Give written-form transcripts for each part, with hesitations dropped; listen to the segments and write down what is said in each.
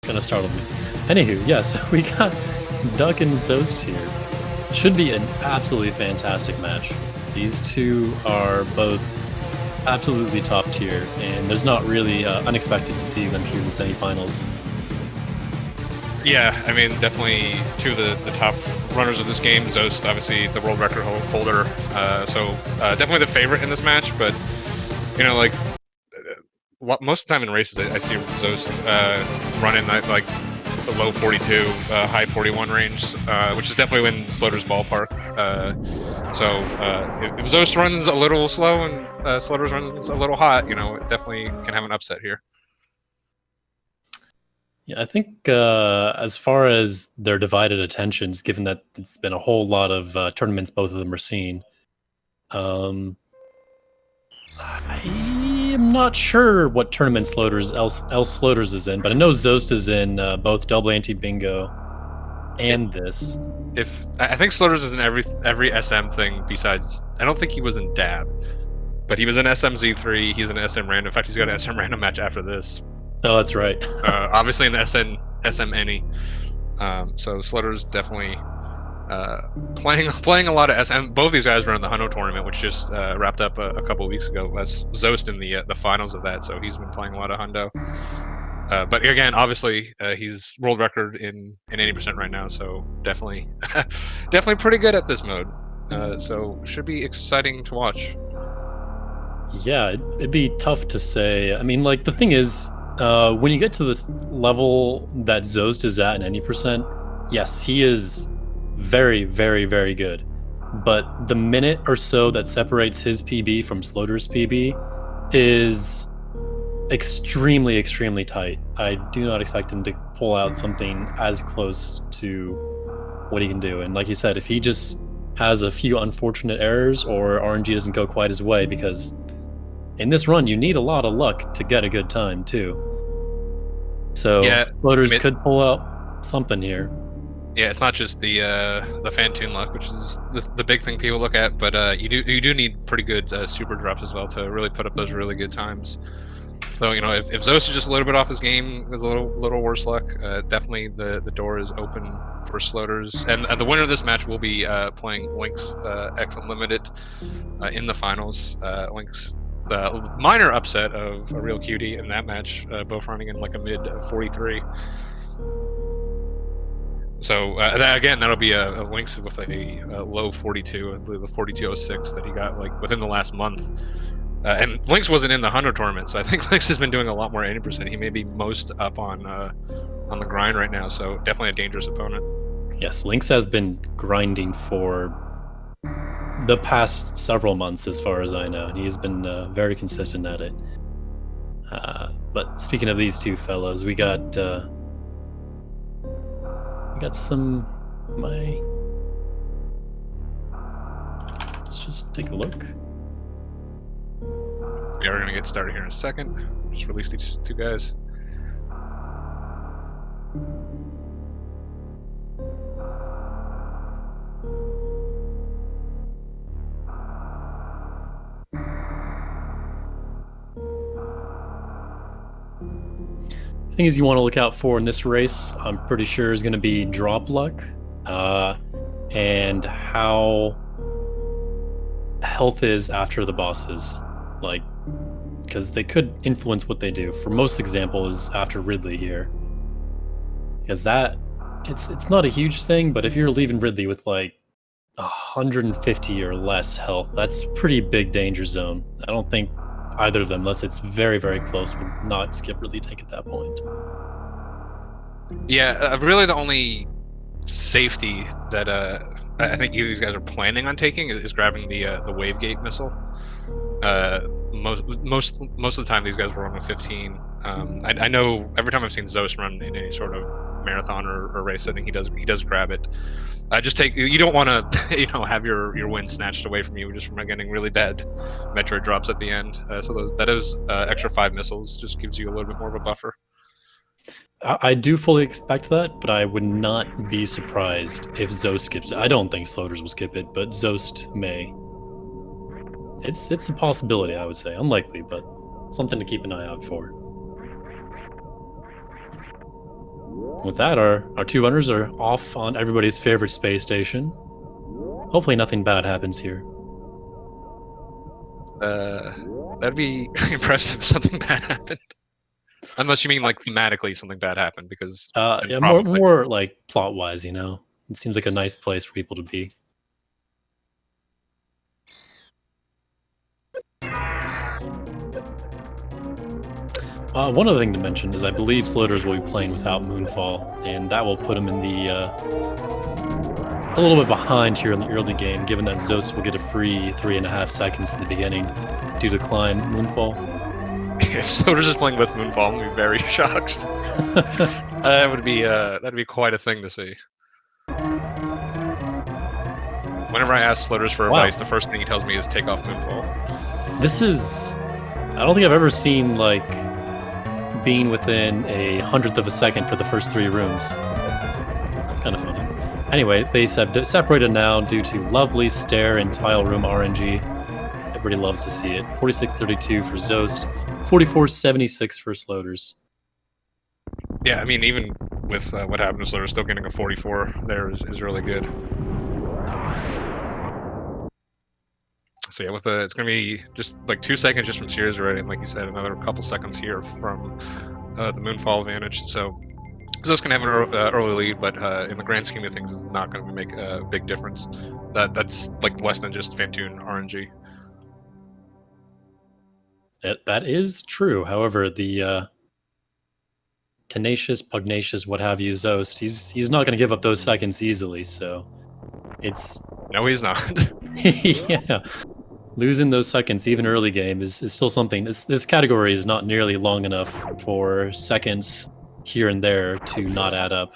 kind of startled me. Anywho, yeah, so we got Duck and Zoast here. Should be an absolutely fantastic match. These two are both absolutely top tier, and there's not really unexpected to see them here in the semifinals. Yeah, I mean, definitely two of the top runners of this game. Zoast, obviously the world record holder, so definitely the favorite in this match. But you know, like most of the time in races, I see Zoast running like the low 42, high 41 range, which is definitely in Sloater's ballpark. So if Zoast runs a little slow and Sloater's runs a little hot, you know, it definitely can have an upset here. Yeah, I think as far as their divided attentions, given that it's been a whole lot of tournaments both of them are seeing, I am not sure what tournament Sloaters else Sloaters is in, but I know Zoast is in both Double Anti Bingo and this. If I think Sloaters is in every SM thing besides, I don't think he was in Dab, but he was in SMZ3. He's in SM Random. In fact, he's got an SM Random match after this. Oh, that's right. Obviously in the SM Any. So Slaughter's definitely playing a lot of SM. Both these guys were in the Hundo tournament, which just wrapped up a couple of weeks ago. As Zoast in the finals of that, so he's been playing a lot of Hundo. But again, obviously, he's world record in 80% right now, so definitely pretty good at this mode. So should be exciting to watch. Yeah, it'd be tough to say. I mean, like, the thing is, when you get to this level that Zoast is at in 80%, yes, he is very, very, very good. But the minute or so that separates his PB from Sloater's PB is extremely, extremely tight. I do not expect him to pull out something as close to what he can do. And like you said, if he just has a few unfortunate errors or RNG doesn't go quite his way, because in this run, you need a lot of luck to get a good time, too. So, yeah, Floaters could pull out something here. Yeah, it's not just the Phantoon luck, which is the big thing people look at, but you do need pretty good super drops as well to really put up those really good times. So you know, if Zoast is just a little bit off his game with a little worse luck, definitely the door is open for Sloaters, and the winner of this match will be playing Lynx X Unlimited in the finals. Lynx, the minor upset of a real cutie in that match, both running in like a mid 43. So again, that'll be a Lynx with a low 42, I believe a 42.06 that he got like within the last month. And Lynx wasn't in the Hunter tournament, so I think Lynx has been doing a lot more 80%. He may be most up on the grind right now, so definitely a dangerous opponent. Yes, Lynx has been grinding for the past several months, as far as I know, and he has been very consistent at it. But speaking of these two fellows, we got some. Let's just take a look. Yeah, we're gonna get started here in a second. Just release these two guys. Thing is you want to look out for in this race, I'm pretty sure, is going to be drop luck, and how health is after the bosses, like, because they could influence what they do. For most example is after Ridley here, because that it's not a huge thing, but if you're leaving Ridley with like 150 or less health, that's pretty big danger zone. I don't think either of them, unless it's very, very close, would not skip Ridley tank at that point. Yeah, really the only safety that I think you these guys are planning on taking is grabbing the wave gate missile. Most of the time these guys run a 15. I know every time I've seen Zoast run in any sort of marathon or race setting, he does grab it. Just take, you don't want to have your win snatched away from you just from getting really bad Metroid drops at the end. So those extra 5 missiles just gives you a little bit more of a buffer. I do fully expect that, but I would not be surprised if Zoast skips it. I don't think Sloaters will skip it, but Zoast may. It's a possibility, I would say. Unlikely, but something to keep an eye out for. With that, our two runners are off on everybody's favorite space station. Hopefully nothing bad happens here. That'd be impressive if something bad happened. Unless you mean like thematically something bad happened, because then Yeah, probably. more like plot-wise, you know? It seems like a nice place for people to be. One other thing to mention is I believe Sloaters will be playing without Moonfall, and that will put him in the a little bit behind here in the early game, given that Zoast will get a free 3.5 seconds in the beginning due to Klein Moonfall. If Soder's is playing with Moonfall, I'm gonna be very shocked. That'd be quite a thing to see. Whenever I ask Sloaters for Wow. advice, the first thing he tells me is take off Moonfall. This is... I don't think I've ever seen, like, being within a 100th of a second for the first 3 rooms. That's kind of funny. Anyway, they separated now due to lovely stair and tile room RNG. Everybody loves to see it. 46-32 for Zoast, 44-76 for Sloaters. Yeah, I mean, even with what happened to Sloaters, still getting a 44 there is really good. So yeah, it's gonna be just like 2 seconds just from Sears already, and like you said, another couple seconds here from the Moonfall advantage. So Zoast can have an early lead, but in the grand scheme of things, it's not going to make a big difference. That's like less than just Phantoon RNG. That is true. However, the tenacious, pugnacious, what have you, Zoast, he's not going to give up those seconds easily. So it's No, he's not. yeah, losing those seconds even early game is still something. This category is not nearly long enough for seconds here and there to not add up.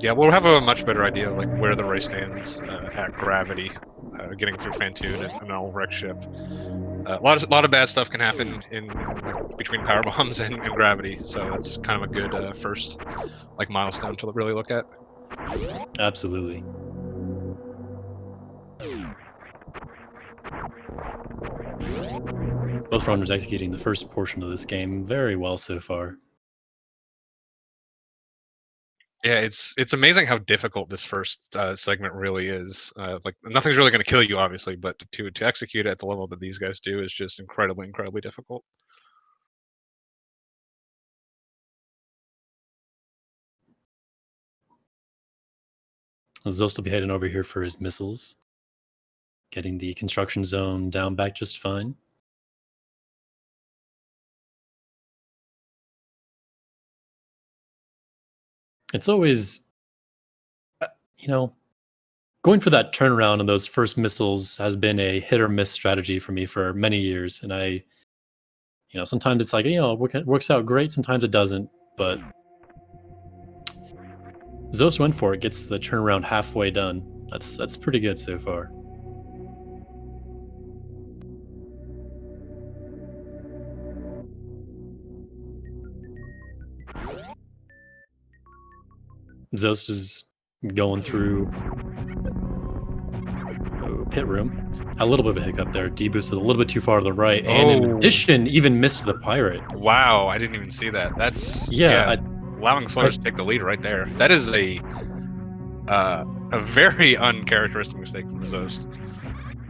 Yeah, we'll have a much better idea of like where the race stands at Gravity, getting through Phantoon and an all wreck ship. A lot of bad stuff can happen in like, between power bombs and Gravity, so that's kind of a good first like milestone to really look at. Absolutely. Both runners executing the first portion of this game very well so far. Yeah, it's amazing how difficult this first segment really is. Like nothing's really going to kill you, obviously, but to execute it at the level that these guys do is just incredibly difficult. Zoast will be heading over here for his missiles, getting the construction zone down back just fine. It's always, you know, going for that turnaround on those first missiles has been a hit or miss strategy for me for many years. And sometimes it's like, it works out great, sometimes it doesn't. But Zoast went for it, gets the turnaround halfway done. That's pretty good so far. Zoast is going through pit room. A little bit of a hiccup there. Deboosted a little bit too far to the right, and in addition, even missed the pirate. Wow, I didn't even see that. That's allowing Sloaters to take the lead right there. That is a very uncharacteristic mistake from Zoast.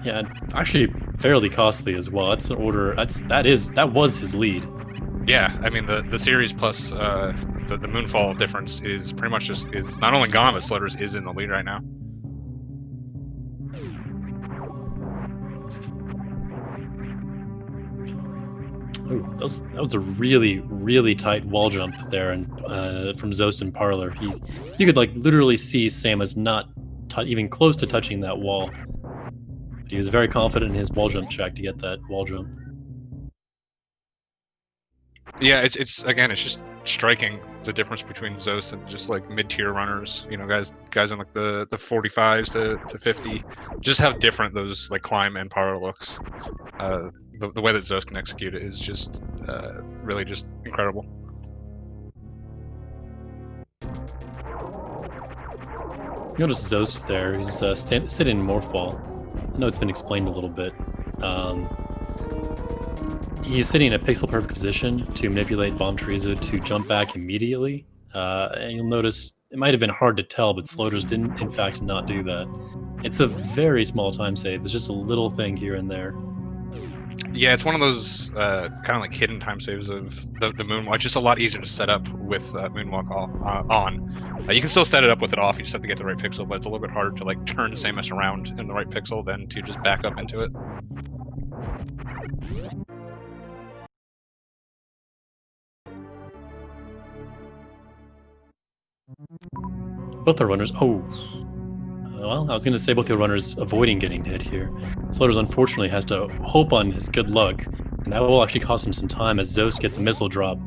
Yeah, actually fairly costly as well. That's an order. That was his lead. Yeah, I mean the series plus the Moonfall difference is pretty much is not only gone, but Sloaters is in the lead right now. Ooh, that was a really tight wall jump there, and from Zoast and Parlor, you could like literally see Samus not even close to touching that wall. But he was very confident in his wall jump check to get that wall jump. Yeah, it's just striking the difference between Zoast and just like mid-tier runners. You know, guys in like the 45s to 50, just how different those like climb and power looks. The way that Zoast can execute it is just really just incredible. You notice Zoast there. He's sitting in Morph Ball. I know it's been explained a little bit. He's sitting in a pixel-perfect position to manipulate Bomb Chorizo to jump back immediately. And you'll notice it might have been hard to tell, but Sloaters didn't, in fact, not do that. It's a very small time save. It's just a little thing here and there. Yeah, it's one of those kind of like hidden time saves of the moonwalk. It's just a lot easier to set up with moonwalk on. You can still set it up with it off. You just have to get the right pixel, but it's a little bit harder to like turn Samus around in the right pixel than to just back up into it. Both the runners. Oh. Well, I was going to say both the runners avoiding getting hit here. Sloaters unfortunately has to hope on his good luck, and that will actually cost him some time as Zoast gets a missile drop,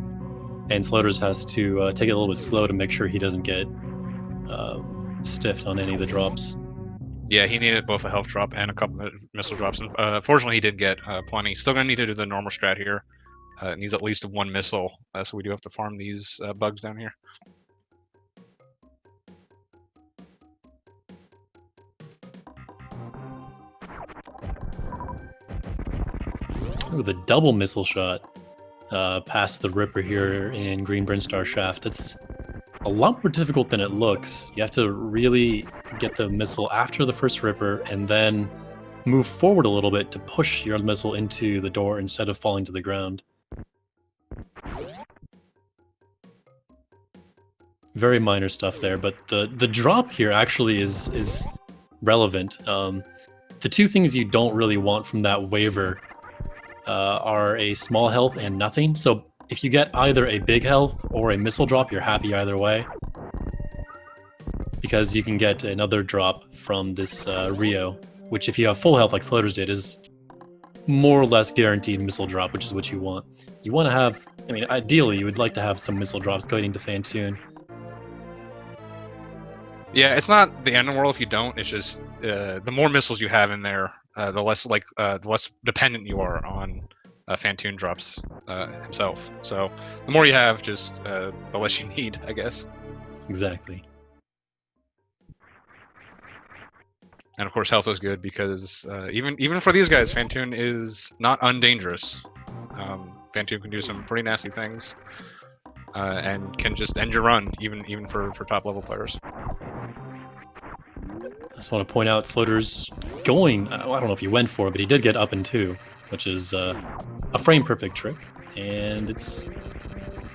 and Sloaters has to take it a little bit slow to make sure he doesn't get stiffed on any of the drops. Yeah, he needed both a health drop and a couple of missile drops, and fortunately he did get plenty. Still going to need to do the normal strat here. Needs at least one missile, so we do have to farm these bugs down here. Ooh, the double missile shot past the Ripper here in Green Brinstar Shaft. It's a lot more difficult than it looks. You have to really get the missile after the first Ripper and then move forward a little bit to push your missile into the door instead of falling to the ground. Very minor stuff there, but the drop here actually is relevant. The two things you don't really want from that waiver are a small health and nothing. So if you get either a big health or a missile drop, you're happy either way. Because you can get another drop from this Rio, which if you have full health like Sloaters did, is more or less guaranteed missile drop, which is what you want. You want to have, I mean, ideally you would like to have some missile drops going into Phantoon. Yeah, it's not the end of the world if you don't. It's just the more missiles you have in there, the less dependent you are on Phantoon drops himself. So the more you have, just the less you need, I guess. Exactly. And of course, health is good because even for these guys, Phantoon is not undangerous. Phantoon can do some pretty nasty things and can just end your run, even for top level players. I just want to point out Sloaters going, I don't know if he went for it, but he did get up in 2, which is a frame perfect trick. And it's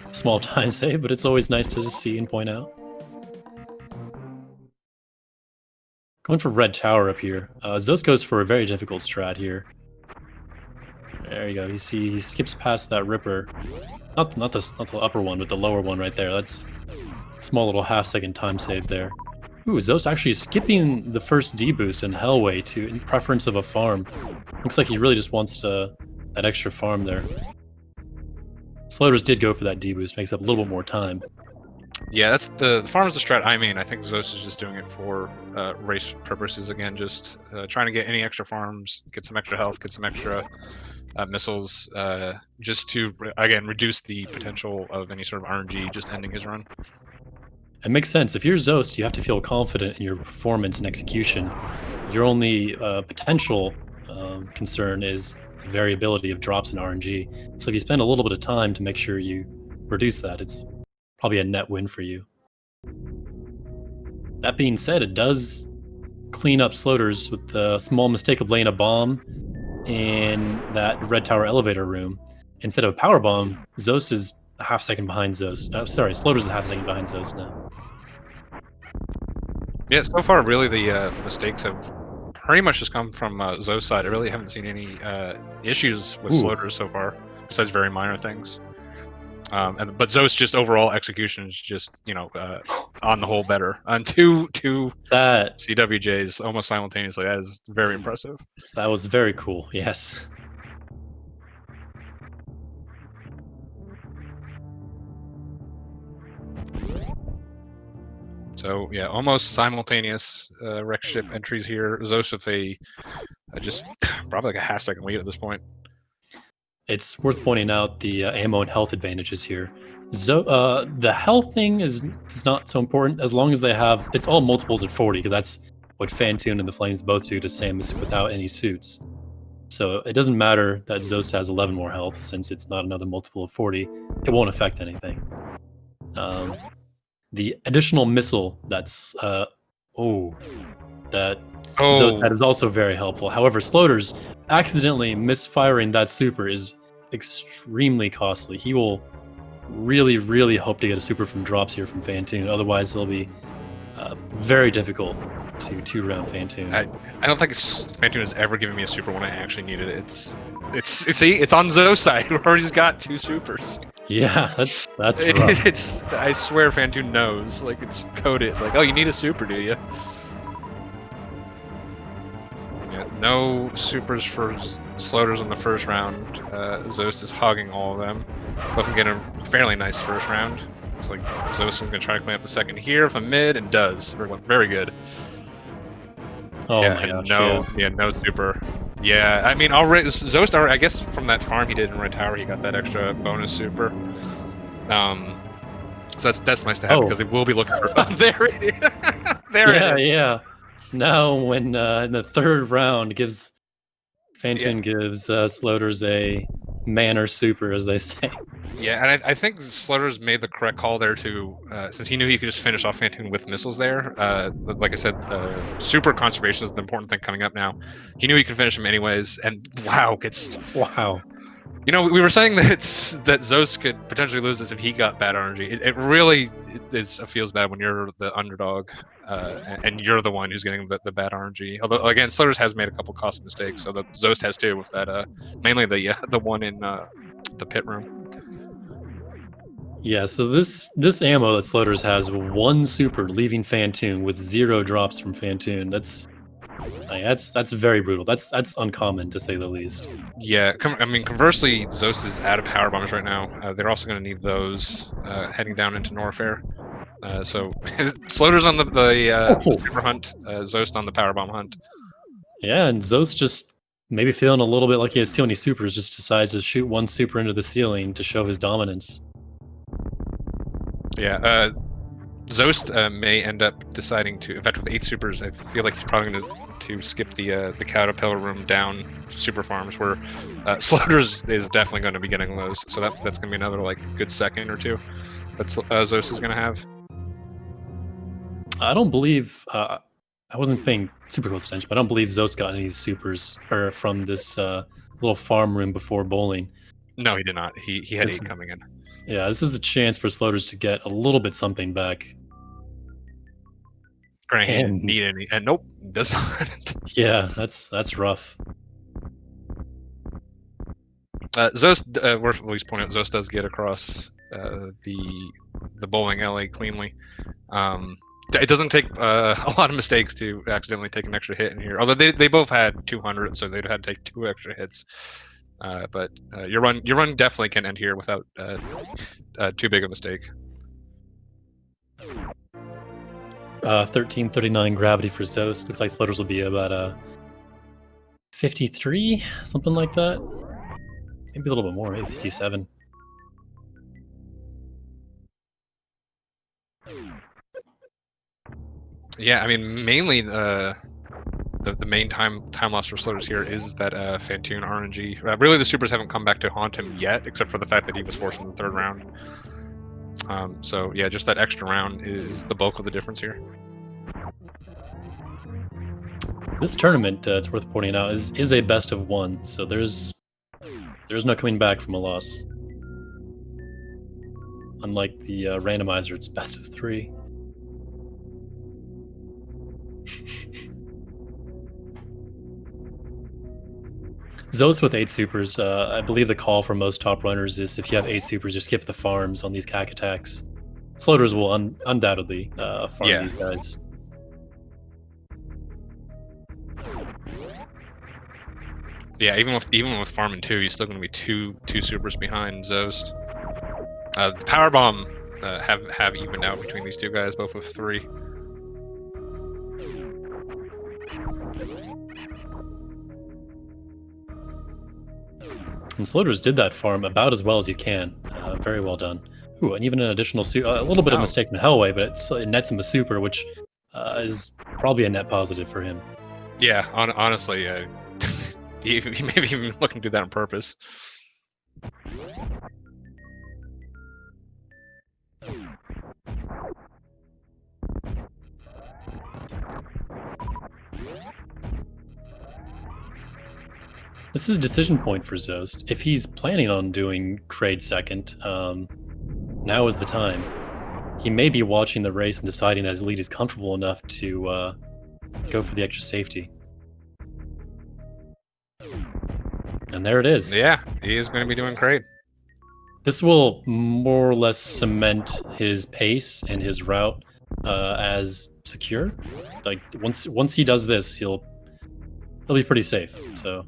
a small time save, but it's always nice to just see and point out. Going for Red Tower up here. Zoast goes for a very difficult strat here. There you go. You see he skips past that Ripper. Not the upper one, but the lower one right there. That's a small little half-second time save there. Ooh, Zoast actually skipping the first D-boost in Hellway in preference of a farm. Looks like he really just wants that extra farm there. Sloaters did go for that D-boost, makes up a little bit more time. Yeah, that's the farm is the strat. I mean, I think Zoast is just doing it for race purposes again, just trying to get any extra farms, get some extra health, get some extra missiles, just to again reduce the potential of any sort of RNG just ending his run. It makes sense. If you're Zoast, you have to feel confident in your performance and execution. Your only potential concern is the variability of drops in RNG. So if you spend a little bit of time to make sure you reduce that, it's probably a net win for you. That being said, it does clean up Sloaters with the small mistake of laying a bomb in that Red Tower elevator room. Instead of a power bomb, Zoast is a half second behind Zoast. Sloaters is a half second behind Zoast now. Yeah, so far, really, the mistakes have pretty much just come from Zoast's side. I really haven't seen any issues with Sloaters so far, besides very minor things. But Zoast's just overall execution is just, on the whole better. On two CWJs almost simultaneously, that is very impressive. That was very cool, yes. So yeah, almost simultaneous wreck ship entries here. Zoast with a just probably like a half second lead at this point. It's worth pointing out the ammo and health advantages here. The health thing is not so important as long as they have, it's all multiples at 40, because that's what Phantoon and the Flames both do to Samus without any suits. So it doesn't matter that Zoast has 11 more health, since it's not another multiple of 40. It won't affect anything. The additional missile that's that Zoast had is also very helpful. However, Sloaters accidentally misfiring that super is extremely costly. He will really, really hope to get a super from drops here from Phantoon. Otherwise, it'll be very difficult to 2-round Phantoon. I don't think Phantoon has ever given me a super when I actually needed it. It's on Zoe's side where he's got 2 supers. Yeah, that's rough. I swear Phantoon knows. Like, it's coded. Like, oh, you need a super, do you? Yeah, no supers for Sloaters in the first round. Zoast is hogging all of them. Both get a fairly nice first round. It's like Zoast is going to try to clean up the second here from mid, and does. Very good. Oh yeah, my gosh, no super. Yeah, I mean, already Zoast, I guess from that farm he did in Red Tower, he got that extra bonus super. So that's nice to have because they will be looking for. There it is. There it is. Yeah. Now, when in the third round Phantoon gives Sloaters a manner super, as they say. Yeah, and I think Sloaters made the correct call there too, since he knew he could just finish off Phantoon with missiles there. Like I said, super conservation is the important thing coming up now. He knew he could finish him anyways, and wow. You know, we were saying that Zoast could potentially lose this if he got bad RNG. It really feels bad when you're the underdog, and you're the one who's getting the bad RNG. Although again, Sloaters has made a couple cost mistakes, so Zoast has too with that. Mainly the one in the pit room. Yeah, so this ammo that Sloaters has 1 super, leaving Phantoon with 0 drops from Phantoon. That's very brutal. That's uncommon, to say the least. Yeah, I mean, conversely, Zoast is out of power bombs right now. They're also going to need those heading down into Norfair. So Sloaters on the super hunt, Zoast on the power bomb hunt. Yeah, and Zoast just maybe feeling a little bit like he has too many supers, just decides to shoot 1 super into the ceiling to show his dominance. Yeah, Zoast may end up deciding to, in fact, with 8 supers, I feel like he's probably going to skip the caterpillar room down super farms, where Sloaters is definitely going to be getting those. So that's going to be another like good second or two that Zoast is going to have. I don't believe I wasn't paying super close attention, but I don't believe Zoast got any supers or from this little farm room before bowling. No, he did not. He had 8 coming in. Yeah, this is a chance for Sloaters to get a little bit something back. Granted, he didn't need any, and nope, does not. Yeah, that's rough. Zoast, worth at least point out, Zoast does get across the bowling alley cleanly. It doesn't take a lot of mistakes to accidentally take an extra hit in here. Although they both had 200, so they'd had to take 2 extra hits. But your run definitely can end here without too big a mistake. 1339 gravity for Zoast. Looks like Sloaters will be about 53, something like that. Maybe a little bit more, maybe 57. Yeah, I mean, mainly the main time loss for Sloaters here is that Phantoon RNG. Really, the supers haven't come back to haunt him yet, except for the fact that he was forced in the 3rd round. So yeah, just that extra round is the bulk of the difference here. This tournament, it's worth pointing out, is a best of 1, so there's no coming back from a loss. Unlike the randomizer, it's best of 3. Zoast with 8 supers. I believe the call for most top runners is if you have 8 supers, just skip the farms on these cack attacks. Sloaters will undoubtedly farm these guys. Yeah, even with farming 2, he's still going to be two supers behind Zoast. The power bomb have evened out between these 2 guys, both with 3. And Sloaters did that farm about as well as you can. Very well done. Ooh, and even an additional a little bit of mistake from Hellway, but it nets him a super, which is probably a net positive for him. Yeah, honestly, He maybe even looking to do that on purpose. This is a decision point for Zoast. If he's planning on doing Kraid second, now is the time. He may be watching the race and deciding that his lead is comfortable enough to go for the extra safety. And there it is. Yeah, he is going to be doing great. This will more or less cement his pace and his route as secure. Like once he does this, he'll be pretty safe. So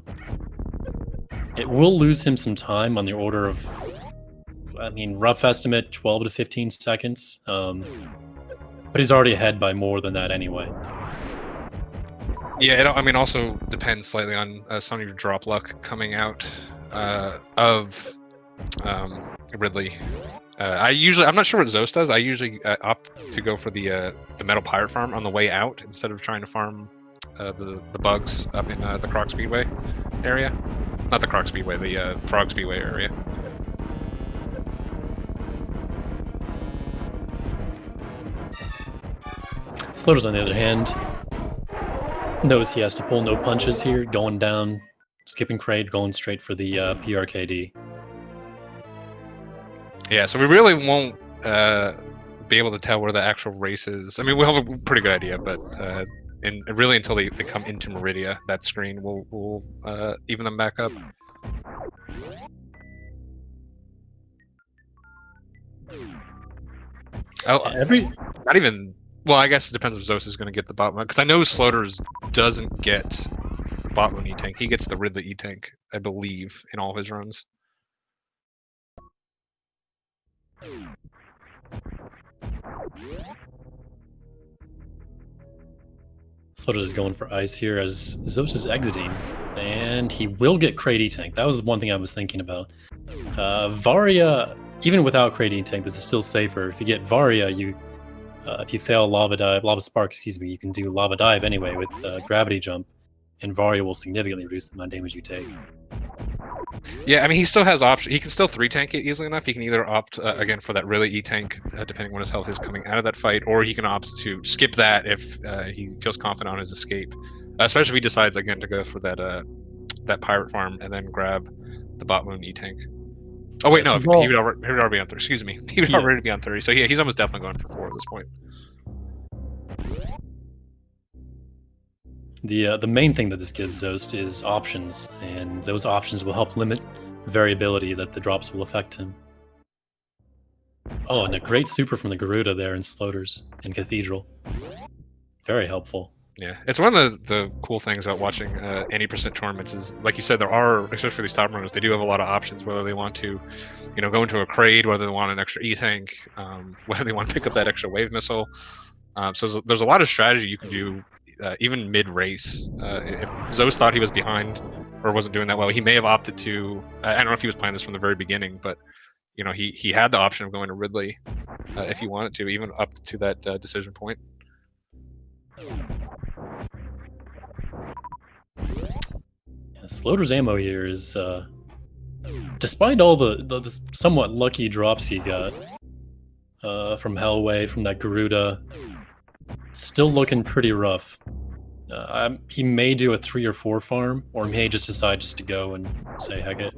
it will lose him some time on the order of, I mean, rough estimate 12 to 15 seconds. But he's already ahead by more than that anyway. Yeah, I mean, also depends slightly on some of your drop luck coming out of Ridley. I'm not sure what Zoast does. I usually opt to go for the Metal Pirate Farm on the way out instead of trying to farm the bugs up in the Croc Speedway area. Not the Croc Speedway, the Frog Speedway area. Sloaters, on the other hand, knows he has to pull no punches here, going down, skipping Kraid, going straight for the PRKD. Yeah, so we really won't be able to tell where the actual race is. I mean, we'll have a pretty good idea, but and really until they come into Meridia, that screen will even them back up. Not even. Well, I guess it depends if Zoast is going to get the bot one, because I know Sloaters doesn't get bot one E-Tank. He gets the Ridley E-Tank, I believe, in all his runs. Sloaters is going for ice here as Zoast is exiting, and he will get Kraid E-Tank. That was one thing I was thinking about. Varia, even without Kraid E-Tank, this is still safer. If you get Varia, if you fail Lava Spark, excuse me, you can do Lava Dive anyway with Gravity Jump, and Varia will significantly reduce the amount of damage you take. Yeah, I mean, he still has options. He can still 3-tank it easily enough. He can either opt, again, for that really E-Tank, depending on his health is coming out of that fight, or he can opt to skip that if he feels confident on his escape. Especially if he decides, again, to go for that Pirate Farm and then grab the Bot Moon E-Tank. Oh, wait, no, he would already be on 30. Excuse me. He would already be on 30. So, yeah, he's almost definitely going for 4 at this point. The main thing that this gives Zoast is options, and those options will help limit variability that the drops will affect him. Oh, and a great super from the Garuda there in Sloaters in Cathedral. Very helpful. Yeah, it's one of the cool things about watching 80% tournaments is, like you said, there are, especially for these top runners, they do have a lot of options, whether they want to, go into a Kraid, whether they want an extra E-Tank, whether they want to pick up that extra wave missile. So there's a lot of strategy you can do, even mid-race. If Zoast thought he was behind or wasn't doing that well, he may have opted to, I don't know if he was planning this from the very beginning, but he had the option of going to Ridley if he wanted to, even up to that decision point. Sloaters' ammo here is, despite all the somewhat lucky drops he got from Hellway, from that Garuda, still looking pretty rough. He may do a 3 or 4 farm, or he may just decide just to go and say heck it.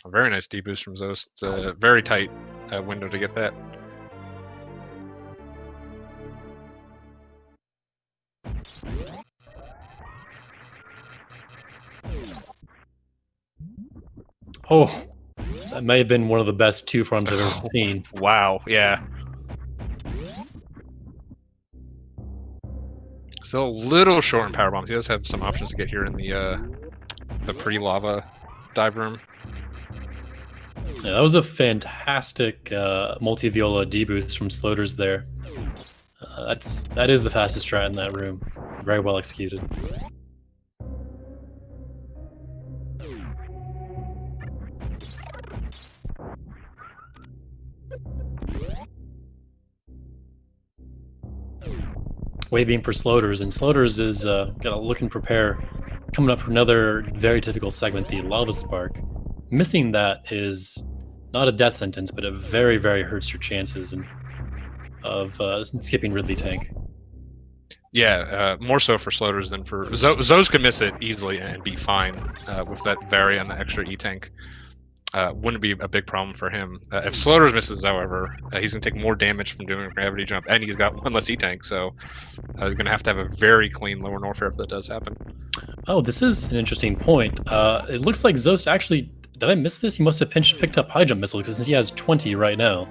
A very nice deboost from Zoast. It's a very tight window to get that. Oh, that may have been one of the best 2 farms I've ever seen. Wow, yeah. Still a little short in power bombs. He does have some options to get here in the pre-lava dive room. Yeah, that was a fantastic multi-viola deboost from Sloaters there. That is the fastest strat in that room. Very well executed. waving for Sloaters, and Sloaters is gotta look and prepare. Coming up for another very difficult segment, the Lava Spark. Missing that is not a death sentence, but it very, very hurts your chances of skipping Ridley Tank. Yeah, more so for Sloaters than for Zoes could miss it easily and be fine with that Vari and the extra E tank. Wouldn't be a big problem for him. If Sloaters misses, however, he's gonna take more damage from doing a gravity jump, and he's got one less E tank, so he's gonna have to have a very clean lower Norfair if that does happen. Oh, this is an interesting point. It looks like Zoast actually. Did I miss this? He must have picked up high jump missile because he has 20 right now.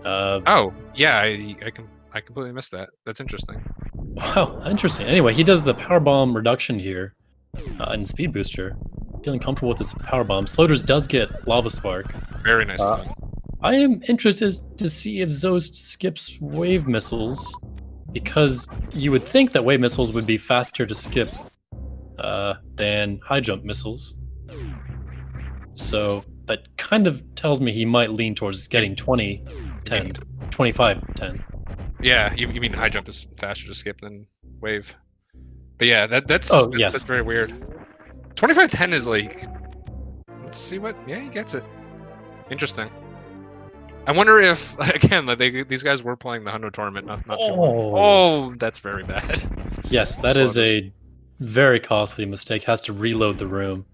Oh, yeah, I completely missed that. That's interesting. Wow, interesting. Anyway, he does the power bomb reduction here and speed booster. Feeling comfortable with his power bomb. Sloaters does get lava spark. Very nice. I am interested to see if Zoast skips wave missiles, because you would think that wave missiles would be faster to skip than high jump missiles. So that kind of tells me he might lean towards getting 20, 10, 25, 10. Yeah, you mean high jump is faster to skip than wave. But yeah, that's yes. That's very weird. 25-10 is like, let's see what, yeah, he gets it. Interesting. I wonder if, again, like these guys were playing the Hundo tournament not too long. Oh, that's very bad. Yes, that is a very costly mistake. Has to reload the room.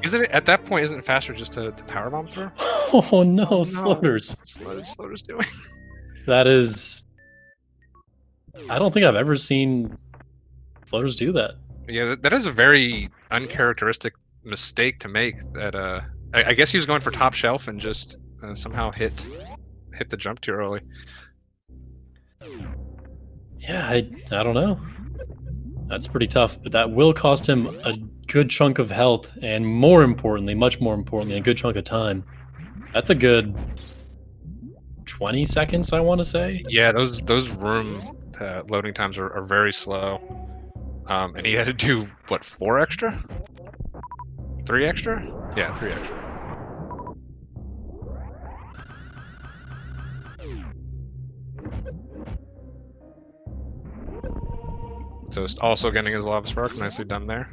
Isn't it, at that point, isn't it faster just to power bomb through? Oh no, Sloaters. What is Sloaters doing? That is... I don't think I've ever seen Sloaters do that. Yeah, that is a very uncharacteristic mistake to make. That I guess he was going for top shelf and just somehow hit the jump too early. Yeah, I don't know. That's pretty tough, but that will cost him a good chunk of health, and more importantly, much more importantly, a good chunk of time. That's a good 20 seconds, I want to say. Yeah, those room loading times are very slow. And he had to do, what, 4 extra? 3 extra? Yeah, 3 extra. So it's also getting his lava spark, nicely done there.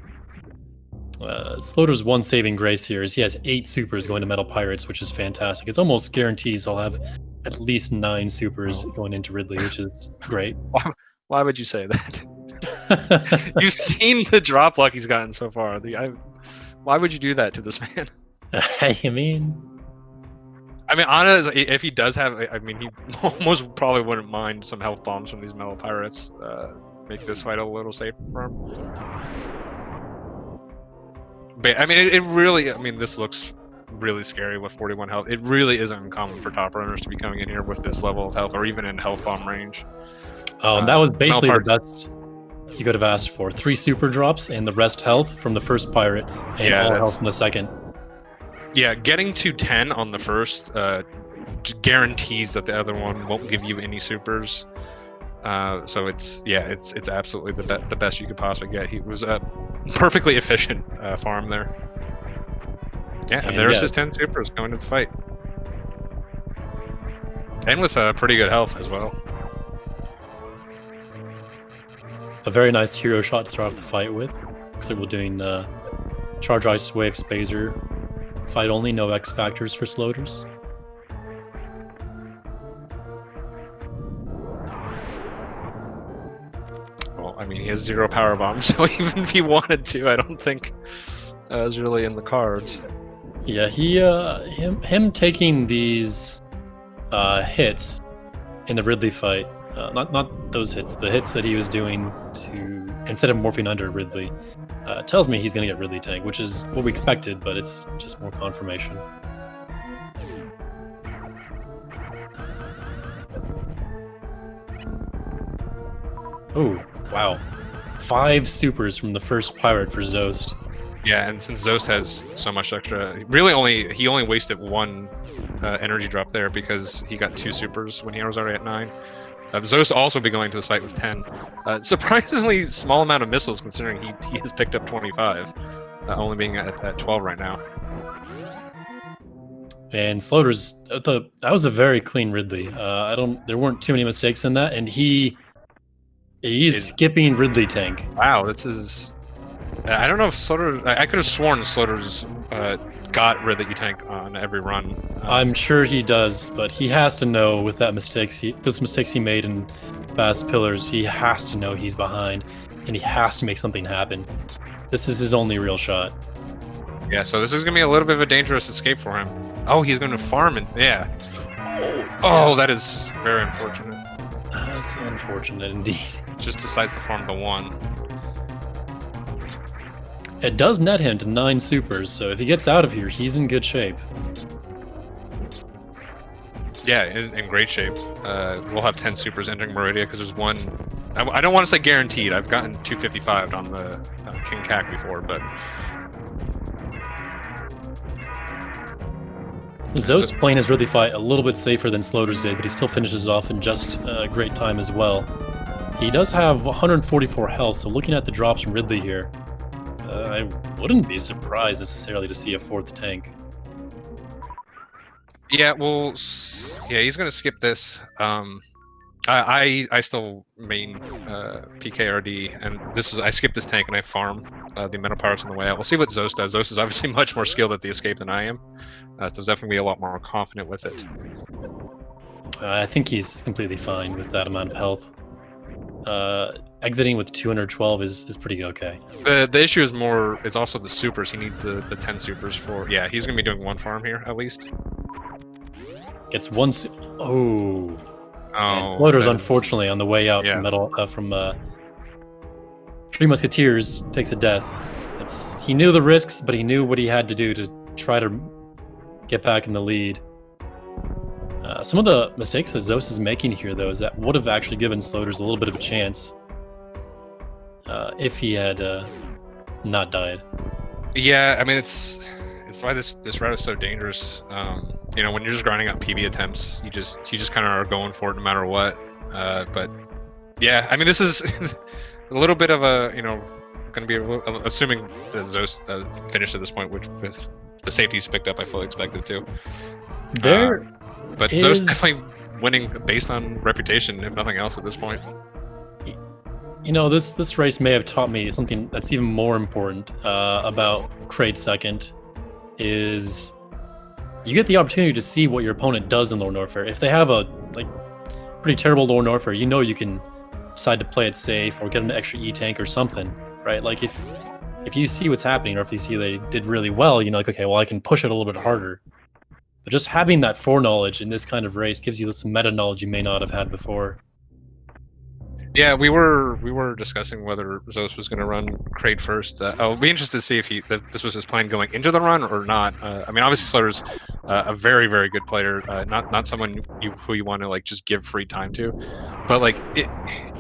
Sloater's one saving grace here is he has 8 supers going to Metal Pirates, which is fantastic. It's almost guarantees he'll have at least 9 supers going into Ridley, which is great. Why would you say that? You've seen the drop luck he's gotten so far. Why would you do that to this man? I mean, honestly, if he does have, I mean, he almost probably wouldn't mind some health bombs from these Metal Pirates. Make this fight a little safer for him. But I mean, it really, I mean, this looks really scary with 41 health. It really isn't uncommon for top runners to be coming in here with this level of health, or even in health bomb range. Oh, and that was basically the best you could have asked for. 3 super drops and the rest health from the first pirate, and all health in the second. Yeah, getting to 10 on the first guarantees that the other one won't give you any supers. So it's absolutely the best you could possibly get. He was a perfectly efficient farm there. Yeah, and there's his 10 supers going to the fight, and with pretty good health as well. A very nice hero shot to start off the fight with. Looks like we're doing Charge Ice Wave Spazer. Fight only, no X factors for Sloaters. Well, I mean, he has 0 power bombs, so even if he wanted to, I don't think it was really in the cards. Yeah, him taking these hits in the Ridley fight, not those hits, the hits that he was doing to instead of morphing under Ridley, tells me he's gonna get Ridley tank, which is what we expected, but it's just more confirmation. Oh, wow. 5 supers from the first pirate for Zoast. Yeah, and since Zoast has so much extra, he only wasted 1 energy drop there because he got 2 supers when he was already at 9. Zoast also be going to the site with 10. Surprisingly small amount of missiles considering he has picked up 25, only being at 12 right now. And Sloaters, that was a very clean Ridley. There weren't too many mistakes in that, and he's skipping Ridley tank. Wow, this is. I don't know if Slaughter. I could have sworn Slaughter's got Ridley tank on every run. I'm sure he does, but he has to know with those mistakes he made in fast pillars. He has to know he's behind, and he has to make something happen. This is his only real shot. Yeah, so this is gonna be a little bit of a dangerous escape for him. Oh, he's gonna farm and yeah. Oh, that is very unfortunate. That's unfortunate indeed. Just decides to farm the 1. It does net him to 9 supers, so if he gets out of here, he's in good shape. Yeah, in great shape. We'll have 10 supers entering Meridia because there's one. I don't want to say guaranteed. I've gotten 255 on the King Cac before, but Zoast playing his Ridley fight a little bit safer than Sloaters did, but he still finishes off in just a great time as well. He does have 144 health, so looking at the drops from Ridley here, I wouldn't be surprised necessarily to see a 4th tank. yeah, well, yeah, he's gonna skip this. I still main PKRD, and I skip this tank and I farm the Metal Pirates on the way out. We'll see what Zoast does. Zoast is obviously much more skilled at the escape than I am, so definitely be a lot more confident with it. I think he's completely fine with that amount of health. Exiting with 212 is pretty okay. The issue is also the supers. He needs the 10 supers for. Yeah, he's gonna be doing 1 farm here at least. Gets 1. Oh. Oh, Floaters, unfortunately, on the way out yeah. from 3 Musketeers takes a death. He knew the risks, but he knew what he had to do to try to get back in the lead. Some of the mistakes that Zoast is making here, though, is that would have actually given Sloaters a little bit of a chance if he had not died. Yeah, I mean it's why this route is so dangerous. You know, when you're just grinding out PB attempts, you just kind of are going for it no matter what. But yeah, I mean this is a little bit of a going to be assuming the Zoast finished at this point, which with the safeties picked up, I fully expected to. But Zoast definitely winning based on reputation, if nothing else, at this point. You know, this race may have taught me something that's even more important about Kraid second, is you get the opportunity to see what your opponent does in Lord Norfair. If they have a pretty terrible Lord Norfair, you know you can decide to play it safe or get an extra E tank or something, right? Like if you see what's happening, or if you see they did really well, you know, like, okay, well, I can push it a little bit harder. But just having that foreknowledge in this kind of race gives you some meta knowledge you may not have had before. Yeah, we were discussing whether Zoast was going to run Kraid first. I'll be interested to see if this was his plan going into the run or not. I mean, obviously Slaughter's a very, very good player, not someone who you want to just give free time to, but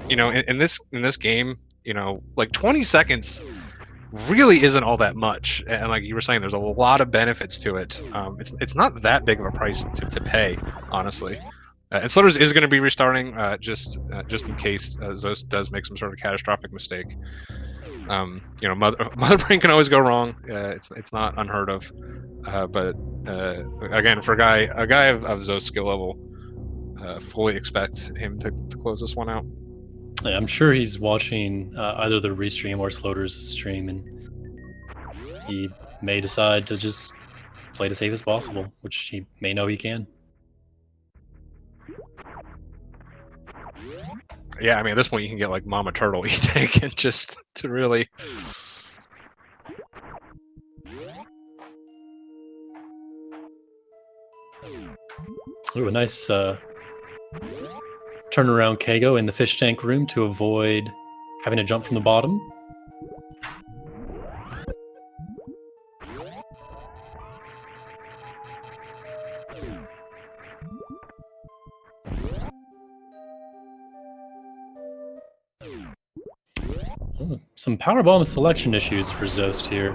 in this game, 20 seconds really isn't all that much, and like you were saying, there's a lot of benefits to it. It's not that big of a price to pay, honestly. And Sloaters is going to be restarting just in case Zoast does make some sort of catastrophic mistake. Mother Brain can always go wrong. It's not unheard of. But again, for a guy of Zoast's skill level, fully expect him to close this one out. I'm sure he's watching either the restream or Sloaters' stream, and he may decide to just play as safe as possible, which he may know he can. Yeah, I mean, at this point, you can get like Mama Turtle E-Tank and just to really. Ooh, a nice turnaround Kago in the fish tank room to avoid having to jump from the bottom. Some powerbomb selection issues for Zoast here.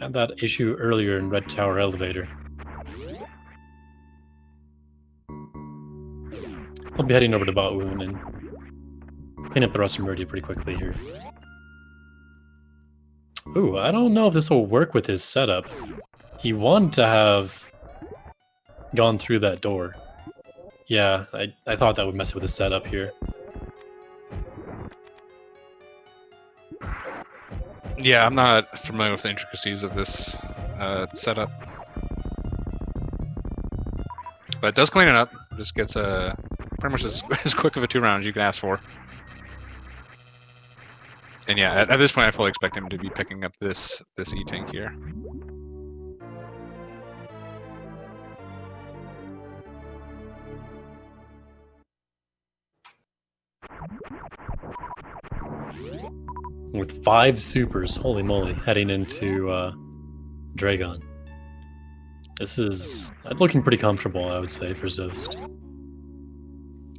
Had that issue earlier in Red Tower Elevator. I'll be heading over to Botwoon and clean up the rest of Meridia pretty quickly here. Ooh, I don't know if this will work with his setup. He wanted to have gone through that door. Yeah, I thought that would mess with the setup here. Yeah, I'm not familiar with the intricacies of this setup. But it does clean it up. Just gets pretty much as quick of a 2 rounds you can ask for. And yeah, at this point I fully expect him to be picking up this E-Tank here. With 5 supers, holy moly, heading into Dragon. This is looking pretty comfortable, I would say, for Zoast.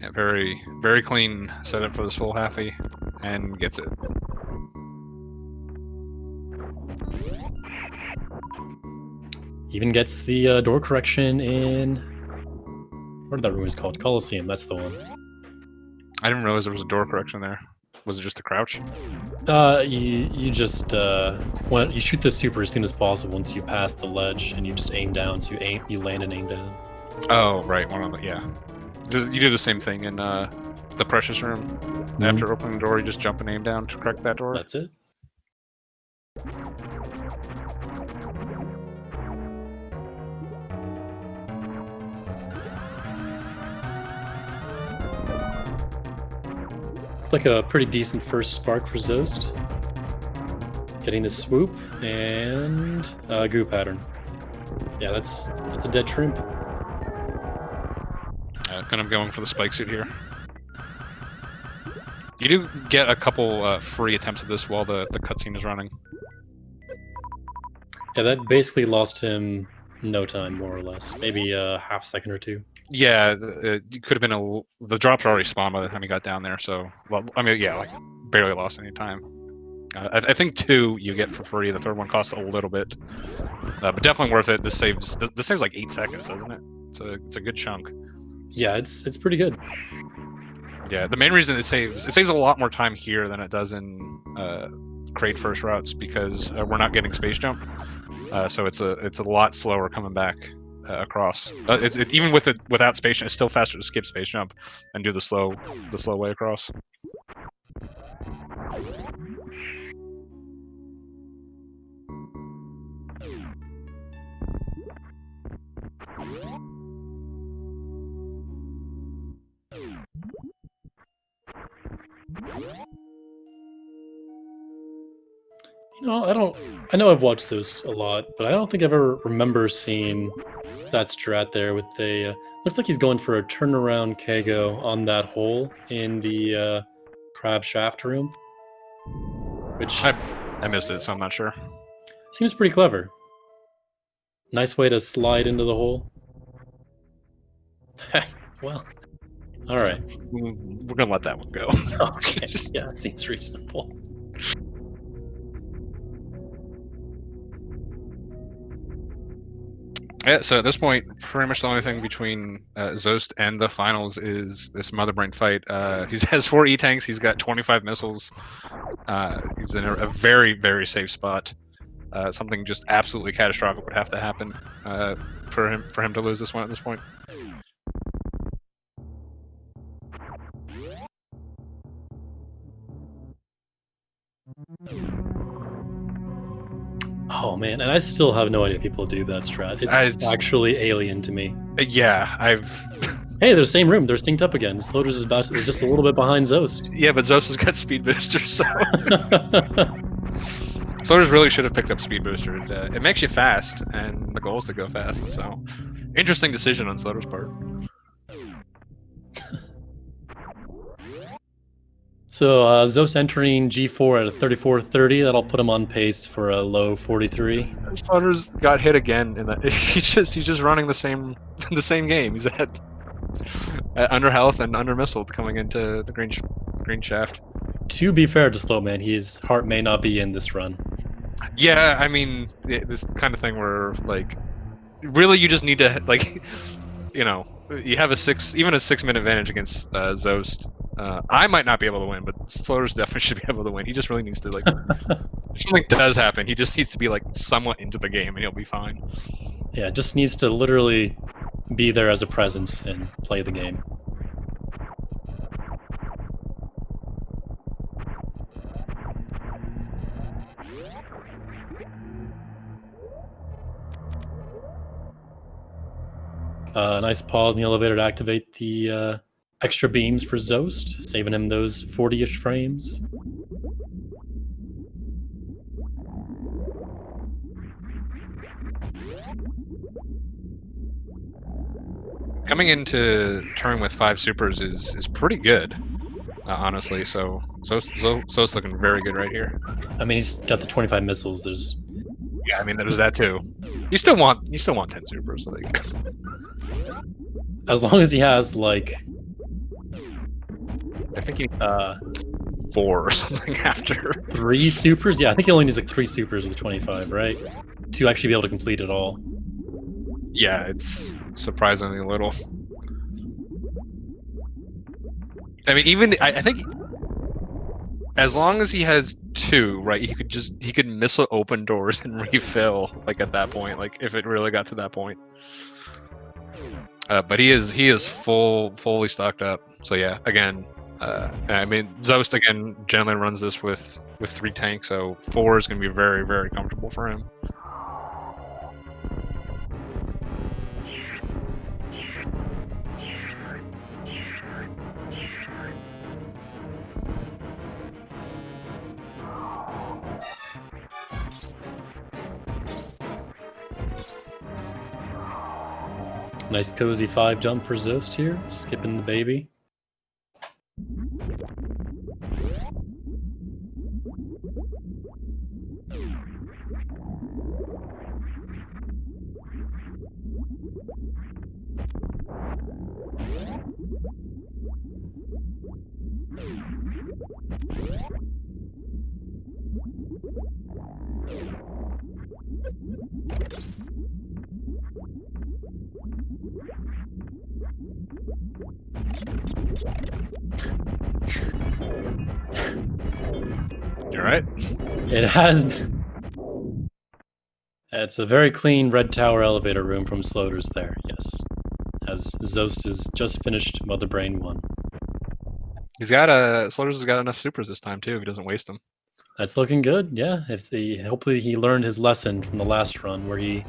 Yeah, very, very clean setup for this full halfie, and gets it. Even gets the door correction in... What that room is called? Coliseum, that's the one. I didn't realize there was a door correction there. Was it just a crouch? You just you shoot the super as soon as possible once you pass the ledge, and you just aim down. So you land and aim down. Oh, right, one of the You do the same thing in the Precious room. Mm-hmm. After opening the door, you just jump and aim down to correct that door. That's it. Like a pretty decent first spark for Zoast. Getting the swoop and goo pattern. Yeah, that's a dead shrimp. Kind of going for the spike suit here. You do get a couple free attempts at this while the cutscene is running. Yeah, that basically lost him no time, more or less. Maybe a half second or 2. Yeah, it could have been the drops already spawned by the time he got down there, so, well, I mean, yeah, like, barely lost any time. I think 2 you get for free, the third one costs a little bit. But definitely worth it. This saves like 8 seconds, doesn't it? It's a good chunk. Yeah, it's pretty good. Yeah, the main reason it saves a lot more time here than it does in crate first routes, because we're not getting space jump. So it's a lot slower coming back across. Even without space jump, it's still faster to skip space jump and do the slow way across. You know, I know I've watched those a lot, but I don't think I've ever remember seeing that strat there with the... looks like he's going for a turnaround Kago on that hole in the crab shaft room. Which... I missed it, so I'm not sure. Seems pretty clever. Nice way to slide into the hole. Well, alright. We're gonna let that one go. Okay, yeah, that seems reasonable. Yeah, so at this point, pretty much the only thing between Zoast and the finals is this Mother Brain fight. He has 4 E-Tanks, he's got 25 missiles. He's in a very, very safe spot. Something just absolutely catastrophic would have to happen for him to lose this one at this point. Oh man, and I still have no idea people do that strat. It's actually alien to me. Yeah, Hey, they're the same room. They're synced up again. Sloaters is just a little bit behind Zoast. Yeah, but Zoast has got Speed Booster, so... Sloaters really should have picked up Speed Booster. It makes you fast, and the goal is to go fast, so... Interesting decision on Sloaters' part. So, Zoast entering G4 at a 34.30. That'll put him on pace for a low 43. Sloaters got hit again in that. He's just running the same game. He's at under health and under missile coming into the green shaft. To be fair to Slowman, his heart may not be in this run. Yeah, I mean, this kind of thing where, like, really you just need to, like, you know, you have even a 6-minute advantage against Zoast. I might not be able to win, but Sloaters definitely should be able to win. He just really needs to, like, if something does happen, he just needs to be, like, somewhat into the game and he'll be fine. Yeah, just needs to literally be there as a presence and play the game. Nice pause in the elevator to activate the extra beams for Zoast, saving him those 40-ish frames. Coming into turn with 5 supers is pretty good, honestly. So Zo's looking very good right here. I mean, he's got the 25 missiles. There's Yeah, I mean there's that too. You still want 10 supers, like. As long as he has like, I think he 4 or something after 3 supers. Yeah, I think he only needs like 3 supers with 25, right? To actually be able to complete it all. Yeah, it's surprisingly little. I mean, even I think as long as he has 2, right? He could missile open doors and refill like at that point, like if it really got to that point. But he is fully stocked up. So yeah, again, I mean Zoast again generally runs this with 3 tanks, so 4 is going to be very, very comfortable for him. Nice cozy 5 jump for Zoast here, skipping the baby. You're right. It has. It's a very clean red tower elevator room from Sloaters there, yes. As Zoast has just finished Mother Brain 1. He's got Sloaters has got enough supers this time too. If he doesn't waste them. That's looking good, yeah. Hopefully he learned his lesson from the last run where he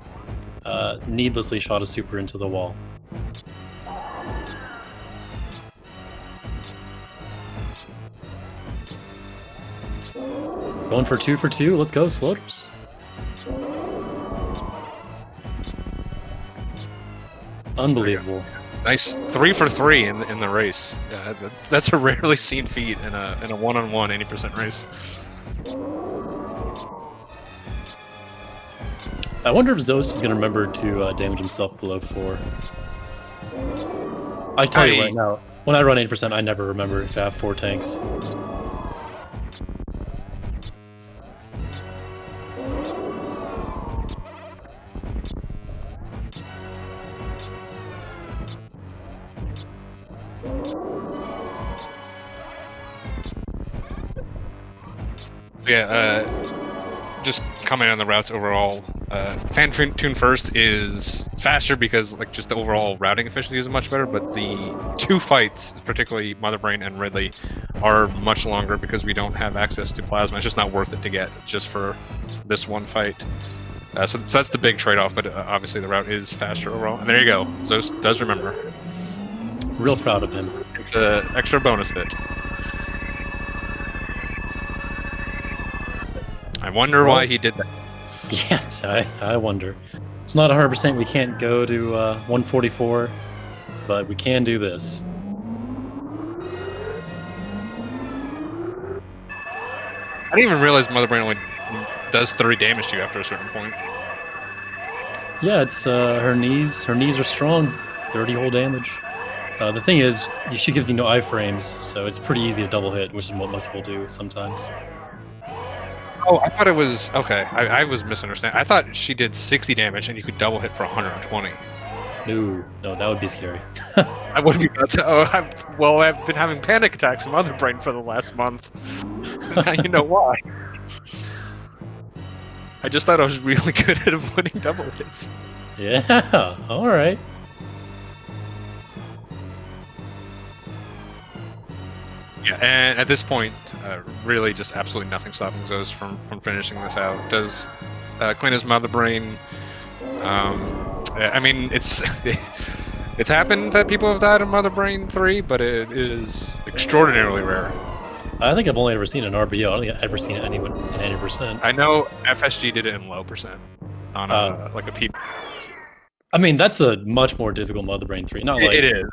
needlessly shot a super into the wall. Going for 2 for 2. Let's go, Sloaters. Unbelievable. Nice 3 for 3 in the race. That's a rarely seen feat in a one-on-one 80% race. I wonder if Zoast is going to remember to damage himself below 4. I tell you right now, when I run 80%, I never remember if I have 4 tanks. Yeah, just comment on the routes overall. Phantoon first is faster because like just the overall routing efficiency is much better, but the 2 fights, particularly Mother Brain and Ridley, are much longer because we don't have access to plasma. It's just not worth it to get just for this one fight. So that's the big trade-off, but obviously the route is faster overall. And there you go, Zoast does remember. Real proud of him. It's an extra bonus hit. I wonder why he did that. Yes, I wonder. It's not 100% we can't go to 144, but we can do this. I didn't even realize Mother Brain only does 30 damage to you after a certain point. Yeah, it's her knees. Her knees are strong. 30 whole damage. The thing is, she gives you no iframes, so it's pretty easy to double hit, which is what most people do sometimes. Oh, I thought it was... Okay, I was misunderstanding. I thought she did 60 damage and you could double hit for 120. No, that would be scary. I would be about to... Oh, I've been having panic attacks from Mother Brain for the last month. Now you know why. I just thought I was really good at avoiding double hits. Yeah, alright. Yeah, and at this point, really just absolutely nothing stopping Zoast from finishing this out. Does clean his mother brain. I mean, it's it's happened that people have died in Mother Brain 3, but it is extraordinarily rare. I think I've only ever seen an RBO. I don't think I've ever seen it anyone in any percent. I know FSG did it in low percent on like a P. I mean, that's a much more difficult Mother Brain 3. Not like It is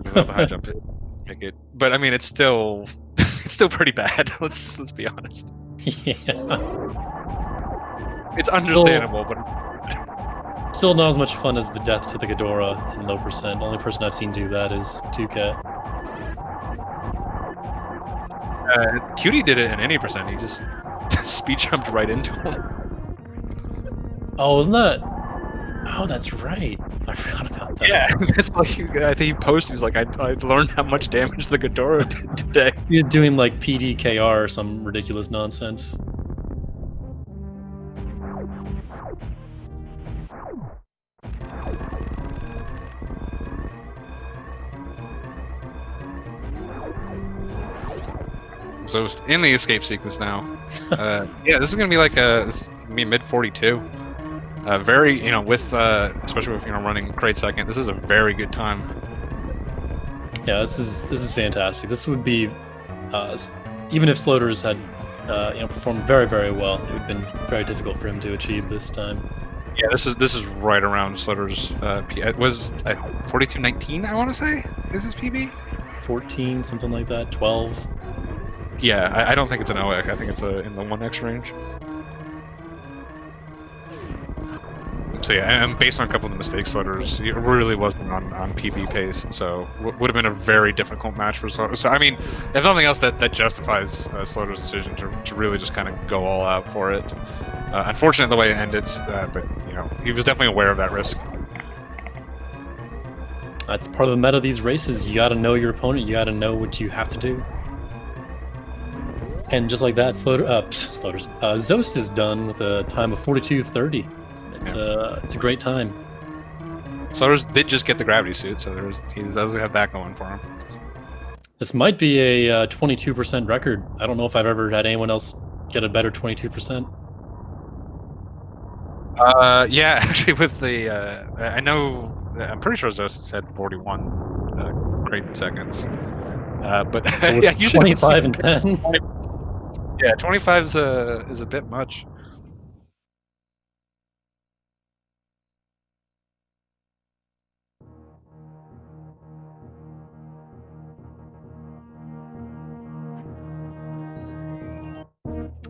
without the high jump to make it, but I mean, it's still it's still pretty bad. Let's be honest. yeah. It's understandable, but Still not as much fun as the death to the Ghidorah in low percent. The only person I've seen do that is 2Cat. Cutie did it in any percent. He just speed jumped right into him. Oh, isn't that? Oh, that's right. I forgot about that. Yeah, that's like I think he posted. He's like, I learned how much damage the Ghidorah did today. He's doing like PDKR or some ridiculous nonsense. So in the escape sequence now. Yeah, this is gonna be like mid 42. Very, with especially with running crate second. This is a very good time. Yeah, this is fantastic. This would be even if Sloaters had performed very, very well, it would have been very difficult for him to achieve this time. Yeah, this is right around Slaughter's it was 42.19, I want to say is his PB. 14, something like that. 12. Yeah, I don't think it's an OX. I think it's in the 1X range. So yeah, and based on a couple of the mistakes, Slaughter's it really wasn't on PB pace, so would have been a very difficult match for Slaughter. So I mean, if nothing else, that justifies Slaughter's decision to really just kind of go all out for it. Unfortunate the way it ended, but he was definitely aware of that risk. That's part of the meta of these races. You got to know your opponent. You got to know what you have to do. And just like that, Zoast is done with a time of 42:30. It's a great time. Slaughter's did just get the gravity suit, so he does have that going for him. This might be a 22% record. I don't know if I've ever had anyone else get a better 22%. Yeah, actually, with the I'm pretty sure Zoast said 41 crate seconds. But yeah, usually 25 and 10. Yeah, 25 is a bit much.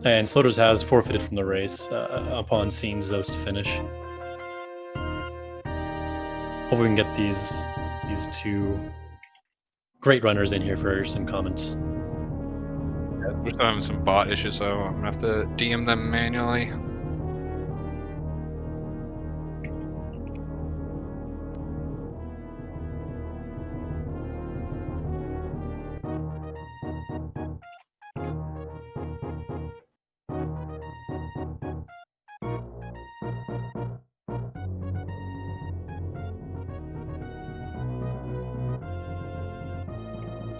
And Sloaters has forfeited from the race upon seeing Zoast finish. Hope we can get these two great runners in here for some comments. We're still having some bot issues, so I'm gonna have to DM them manually.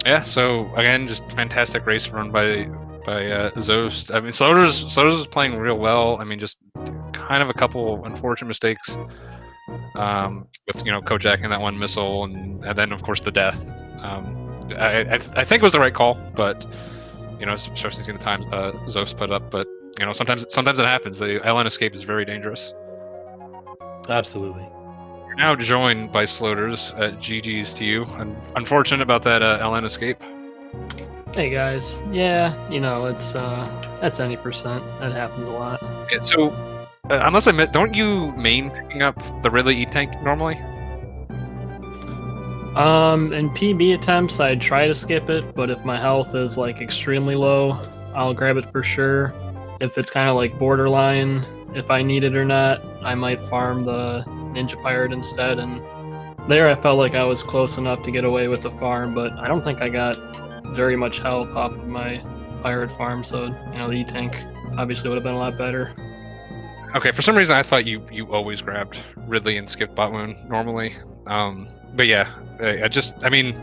Yeah, so again, just fantastic race run by Zoast. I mean, Sloaters is playing real well. I mean, just kind of a couple unfortunate mistakes with Kojak and that one missile, and then of course the death. I think it was the right call, but especially seeing the time Zoast put up. But sometimes it happens. The LN escape is very dangerous. Absolutely. You're now joined by Sloaters. GG's to you. Unfortunate about that LN escape. Hey guys, yeah, it's that's any percent. That happens a lot. Yeah, so, unless I admit, don't you main picking up the Ridley E-Tank normally? In PB attempts, I'd try to skip it, but if my health is like extremely low, I'll grab it for sure. If it's kind of like borderline, if I need it or not, I might farm the Ninja Pirate instead. And there, I felt like I was close enough to get away with the farm, but I don't think I got very much health off of my pirate farm, so the E-Tank obviously would have been a lot better. Okay, for some reason I thought you always grabbed Ridley and skipped bot wound normally. But yeah, I mean,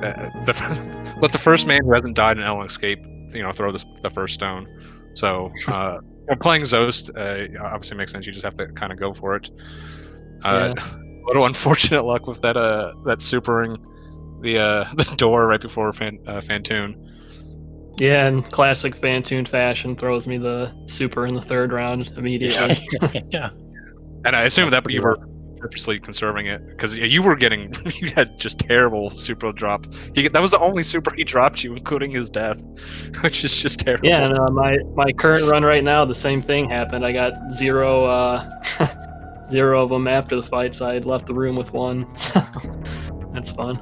let the first man who hasn't died in Ellen escape, throw the first stone. So playing Zoast obviously makes sense. You just have to kind of go for it. Yeah. A little unfortunate luck with that supering the door right before Phantoon. Yeah, in classic Phantoon fashion, throws me the super in the third round immediately. Yeah. And I assume that you rough. were purposely conserving it because you were getting you had just terrible super drop. That was the only super he dropped you, including his death, which is just terrible. Yeah, and my current run right now, the same thing happened. I got zero of them after the fight, so I left the room with one. So that's fun.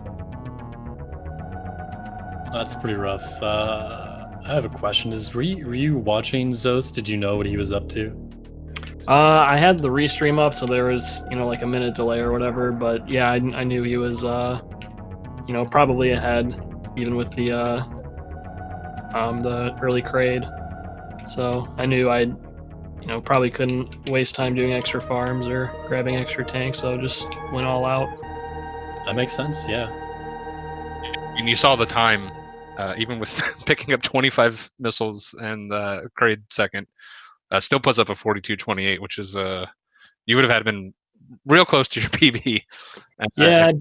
That's pretty rough. I have a question. Were you watching Zoast? Did you know what he was up to? I had the restream up, so there was like a minute delay or whatever. But yeah, I knew he was probably ahead, even with the early crade. So I knew I probably couldn't waste time doing extra farms or grabbing extra tanks, so just went all out. That makes sense. Yeah. And you saw the time, even with picking up 25 missiles and crade second, still puts up a 42-28, which is you would have had been real close to your PB. Yeah, I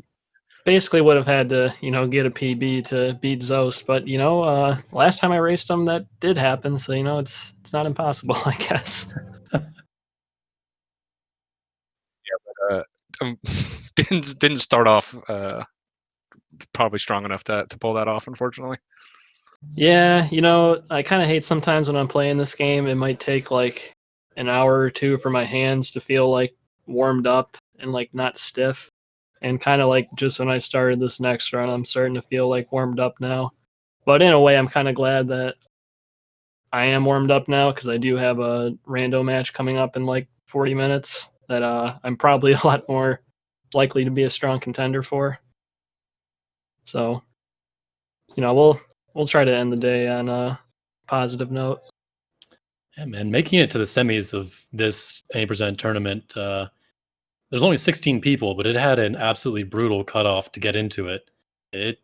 basically would have had to get a PB to beat Zoast, but last time I raced him, that did happen, so it's not impossible, I guess. Didn't start off probably strong enough to pull that off, unfortunately. Yeah, I kind of hate sometimes when I'm playing this game, it might take like an hour or two for my hands to feel like warmed up and like not stiff. And kind of like just when I started this next run, I'm starting to feel like warmed up now. But in a way, I'm kind of glad that I am warmed up now because I do have a rando match coming up in like 40 minutes that I'm probably a lot more likely to be a strong contender for. So, we'll try to end the day on a positive note. Yeah, man. Making it to the semis of this 80% tournament, there's only 16 people, but it had an absolutely brutal cutoff to get into it. It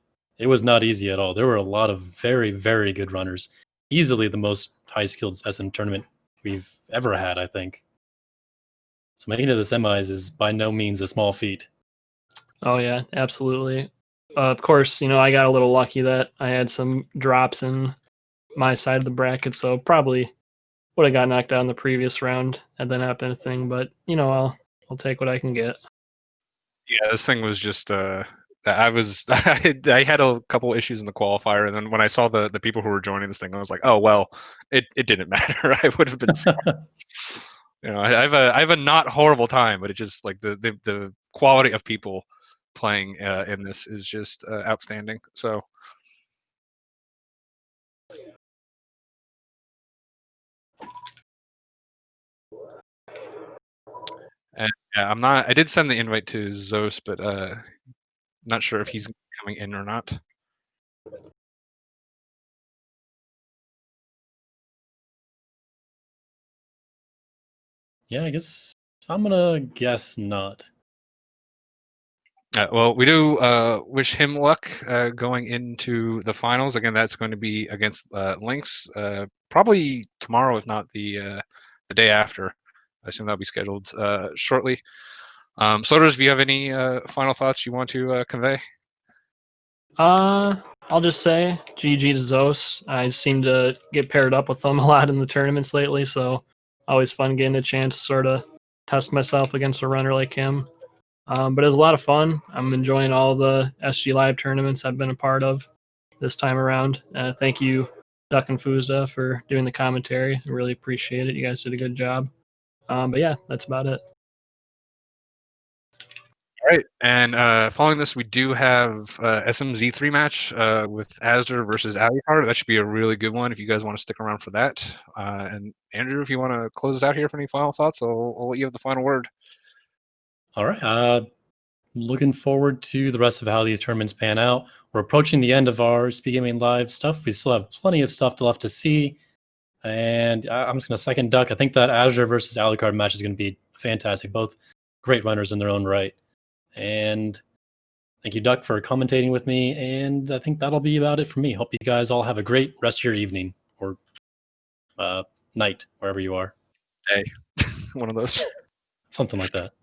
was not easy at all. There were a lot of very, very good runners. Easily the most high-skilled SM tournament we've ever had, I think. So making it to the semis is by no means a small feat. Oh yeah, absolutely. Of course, I got a little lucky that I had some drops in my side of the bracket, so probably would have got knocked out in the previous round had that not been a thing. But I'll take what I can get. Yeah, this thing was just I had a couple issues in the qualifier, and then when I saw the people who were joining this thing, I was like, oh well, it didn't matter. I would have been I have a not horrible time, but it just like the quality of people playing in this is just outstanding. So and yeah, I did send the invite to Zos, but not sure if he's coming in or not. Yeah, I guess I'm gonna guess not. Well, we do wish him luck going into the finals. Again, that's going to be against Lynx probably tomorrow, if not the day after. I assume that'll be scheduled shortly. Sloaters, do you have any final thoughts you want to convey? I'll just say GG to Zos. I seem to get paired up with them a lot in the tournaments lately, so always fun getting a chance to sort of test myself against a runner like him. But it was a lot of fun. I'm enjoying all the SG Live tournaments I've been a part of this time around. Thank you, Duck and Fuzda, for doing the commentary. I really appreciate it. You guys did a good job. But yeah, that's about it. All right, and following this, we do have SMZ3 match with Asder versus Alucard. That should be a really good one if you guys want to stick around for that. And Andrew, if you want to close us out here for any final thoughts, I'll let you have the final word. All right. Looking forward to the rest of how these tournaments pan out. We're approaching the end of our SpeedGaming Live stuff. We still have plenty of stuff left to see. And I'm just going to second Duck. I think that Azure versus Alucard match is going to be fantastic. Both great runners in their own right. And Thank you, Duck, for commentating with me. And I think that'll be about it for me. Hope you guys all have a great rest of your evening or night, wherever you are. Hey, one of those. Something like that.